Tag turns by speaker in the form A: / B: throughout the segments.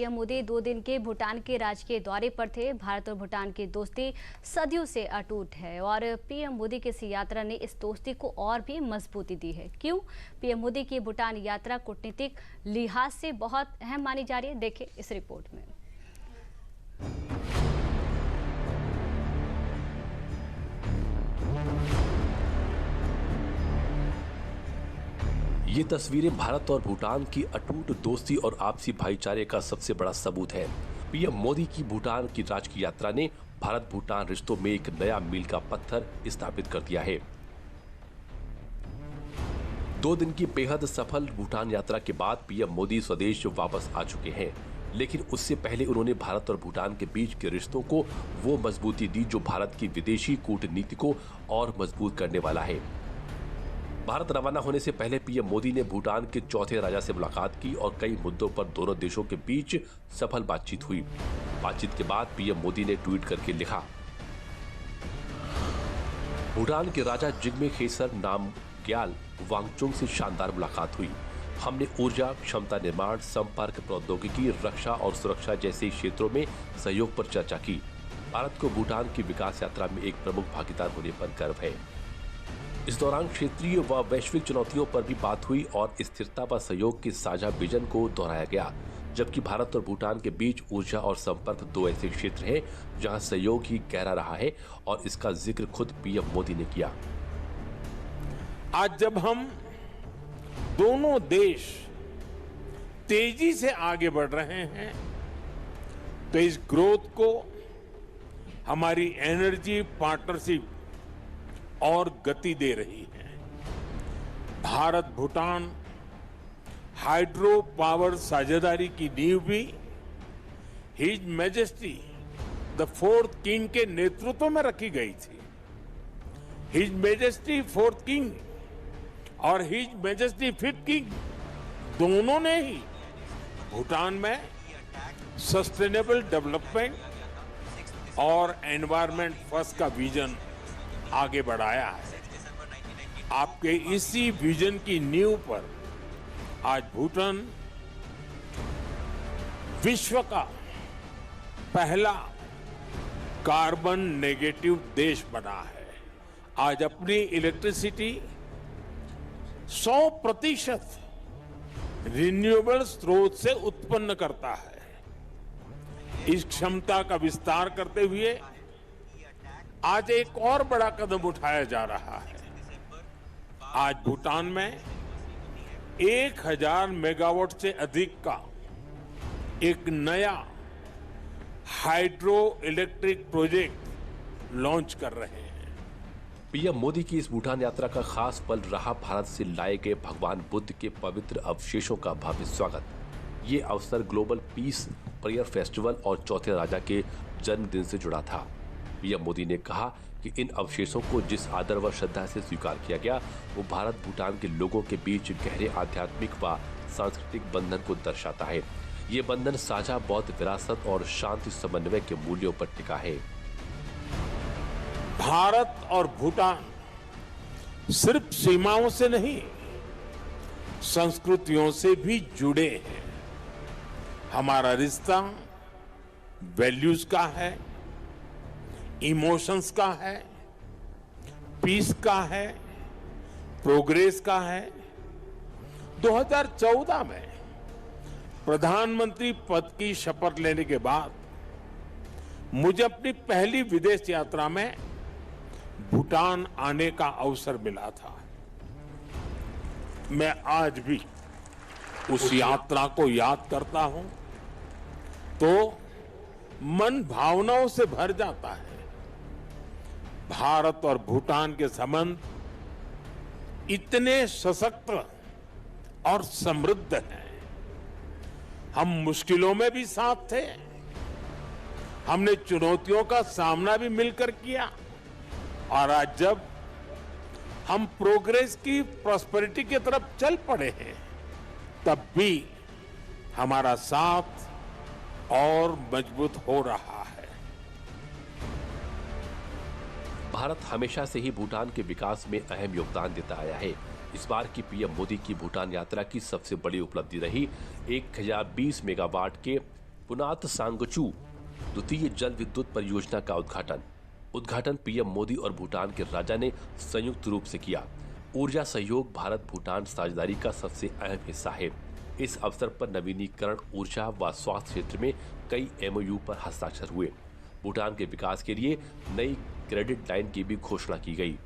A: PM Modi 2 दिन के भूटान के राजकीय दौरे पर थे। भारत और भूटान की दोस्ती सदियों से अटूट है और पीएम मोदी की इस यात्रा ने इस दोस्ती को और भी मजबूती दी है। क्यों? पीएम मोदी की भूटान यात्रा कूटनीतिक लिहाज से बहुत अहम मानी जा रही है। देखें इस रिपोर्ट में।
B: ये तस्वीरें भारत और भूटान की अटूट दोस्ती और आपसी भाईचारे का सबसे बड़ा सबूत है। पीएम मोदी की भूटान की राजकीय यात्रा ने भारत भूटान रिश्तों में एक नया मील का पत्थर स्थापित कर दिया है। 2 दिन की बेहद सफल भूटान यात्रा के बाद पीएम मोदी स्वदेश वापस आ चुके हैं, लेकिन उससे पहले उन्होंने भारत और भूटान के बीच के रिश्तों को वो मजबूती दी जो भारत की विदेशी कूटनीति को और मजबूत करने वाला है। भारत रवाना होने से पहले पीएम मोदी ने भूटान के चौथे राजा से मुलाकात की और कई मुद्दों पर दोनों देशों के बीच सफल बातचीत हुई। बातचीत के बाद पीएम मोदी ने ट्वीट करके लिखा, भूटान के राजा जिग्मे खेसर नामग्याल वांगचुक से शानदार मुलाकात हुई। हमने ऊर्जा, क्षमता निर्माण, संपर्क, प्रौद्योगिकी, रक्षा और सुरक्षा जैसे क्षेत्रों में सहयोग पर चर्चा की। भारत को भूटान की विकास यात्रा में एक प्रमुख भागीदार होने पर गर्व है। इस दौरान क्षेत्रीय व वैश्विक चुनौतियों पर भी बात हुई और स्थिरता व सहयोग के साझा विजन को दोहराया गया। जबकि भारत और भूटान के बीच ऊर्जा और संपर्क 2 ऐसे क्षेत्र हैं जहां सहयोग ही गहरा रहा है और इसका जिक्र खुद पीएम मोदी ने किया।
C: आज जब हम दोनों देश तेजी से आगे बढ़ रहे हैं तो इस ग्रोथ को हमारी एनर्जी पार्टनरशिप और गति दे रही है। भारत भूटान हाइड्रो पावर साझेदारी की नींव भी his majesty the 4th king के नेतृत्व में रखी गई थी। हिज मैजेस्टी 4th किंग और हिज मैजेस्टी 5th किंग दोनों ने ही भूटान में सस्टेनेबल डेवलपमेंट और एनवायरमेंट फर्स्ट का विजन आगे बढ़ाया है। आपके इसी विजन की नींव पर आज भूटान विश्व का पहला कार्बन नेगेटिव देश बना है। आज अपनी इलेक्ट्रिसिटी 100% रिन्यूएबल स्रोत से उत्पन्न करता है। इस क्षमता का विस्तार करते हुए आज एक और बड़ा कदम उठाया जा रहा है। आज भूटान में 1000 मेगावाट से अधिक का एक नया हाइड्रो इलेक्ट्रिक प्रोजेक्ट लॉन्च कर रहे हैं।
B: पीएम मोदी की इस भूटान यात्रा का खास पल रहा भारत से लाए गए भगवान बुद्ध के पवित्र अवशेषों का भव्य स्वागत। ये अवसर ग्लोबल पीस प्रेयर फेस्टिवल और चौथे राजा के जन्मदिन से जुड़ा था। पीएम मोदी ने कहा कि इन अवशेषों को जिस आदर व श्रद्धा से स्वीकार किया गया वो भारत भूटान के लोगों के बीच गहरे आध्यात्मिक व सांस्कृतिक बंधन को दर्शाता है। ये बंधन साझा बौद्ध विरासत और शांति समन्वय के मूल्यों पर टिका है।
C: भारत और भूटान सिर्फ सीमाओं से नहीं, संस्कृतियों से भी जुड़े हैं। हमारा रिश्ता वैल्यूज का है, इमोशंस का है, पीस का है, प्रोग्रेस का है। 2014 में प्रधानमंत्री पद की शपथ लेने के बाद मुझे अपनी पहली विदेश यात्रा में भूटान आने का अवसर मिला था। मैं आज भी उस यात्रा को याद करता हूं तो मन भावनाओं से भर जाता है। भारत और भूटान के संबंध इतने सशक्त और समृद्ध हैं। हम मुश्किलों में भी साथ थे, हमने चुनौतियों का सामना भी मिलकर किया और आज जब हम प्रोग्रेस की प्रॉस्पेरिटी की तरफ चल पड़े हैं तब भी हमारा साथ और मजबूत हो रहा है।
B: भारत हमेशा से ही भूटान के विकास में अहम योगदान देता आया है। इस बार की पीएम मोदी की भूटान यात्रा की सबसे बड़ी उपलब्धि रही 1020 मेगावाट के पुनात सांगचू द्वितीय जल विद्युत परियोजना का उद्घाटन पीएम मोदी और भूटान के राजा ने संयुक्त रूप से किया। ऊर्जा सहयोग भारत भूटान साझेदारी का सबसे अहम हिस्सा है। इस अवसर पर नवीनीकरण ऊर्जा व स्वास्थ्य क्षेत्र में कई एमओयू पर हस्ताक्षर हुए। भूटान के विकास के लिए नई क्रेडिट लाइन की भी घोषणा की गई।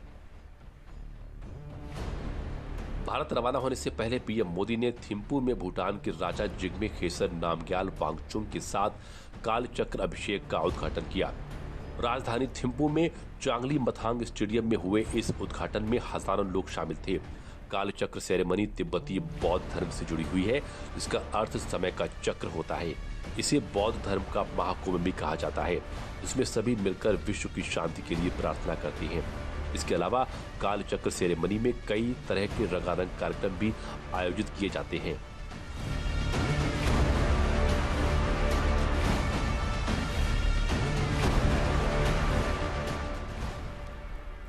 B: भारत रवाना होने से पहले पीएम मोदी ने थिम्पू में भूटान के राजा जिग्मे खेसर नामग्याल वांगचुक के साथ कालचक्र अभिषेक का उद्घाटन किया। राजधानी थिम्पू में चांगली मथांग स्टेडियम में हुए इस उद्घाटन में हजारों लोग शामिल थे। कालचक्र सेरेमनी तिब्बती बौद्ध धर्म से जुड़ी हुई है, जिसका अर्थ समय का चक्र होता है। इसे बौद्ध धर्म का महाकुंभ भी कहा जाता है, जिसमें सभी मिलकर विश्व की शांति के लिए प्रार्थना करते हैं। इसके अलावा कालचक्र सेरेमनी में कई तरह के रंगारंग कार्यक्रम भी आयोजित किए जाते हैं।